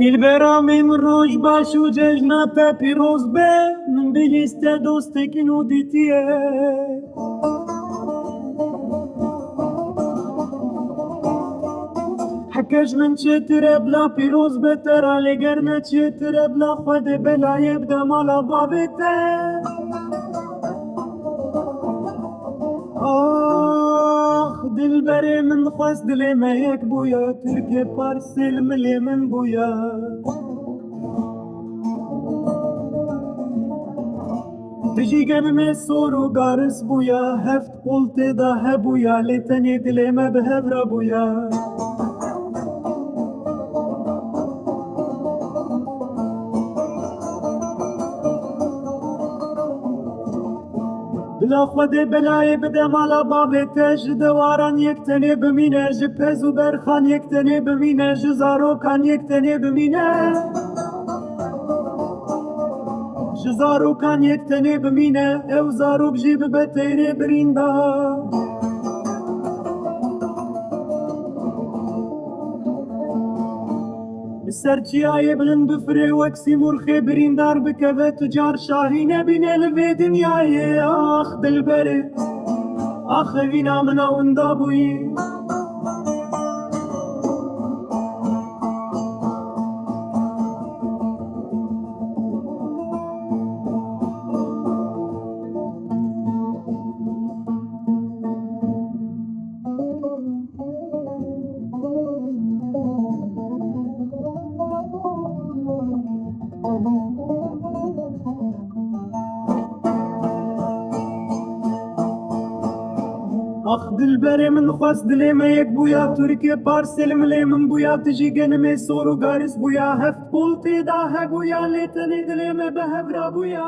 دلبرا من روش باش و ججنا پیروز به من بیست دوست کنو دیتیه حكاش من شتر بلا پیروز بتر على قرنة شتر بلا خد بلا يبدا مالا بابته آخ دلبري من خواست دلي ما يك بويا تركي بارسل ملي من بويا تجي قرمي صور وقارس بويا هفت قلت ده بويا لتني دلي ما بهبرا بويا بلا خود بلای بده مالا بابی تش دواران یکتنی بمینه جپز و برخان یکتنی بمینه جزاروکان یکتنی بمینه جزاروکان یکتنی بمینه او زاروک جیب بتیری برینده سرچیای بلند بفری وکسی مرخی بریندار بکوه تجار شاهینه بینه لوی دنیای آخ دلبری آخ وینا منا وندا بویی آخ دلبری من خواست دلی ما یک بویا ترکی پارسل ملی من بویا تجی گنمی سور و گارس بویا هفت بولتی ده بویا لیتنی دلی ما به هبرا بویا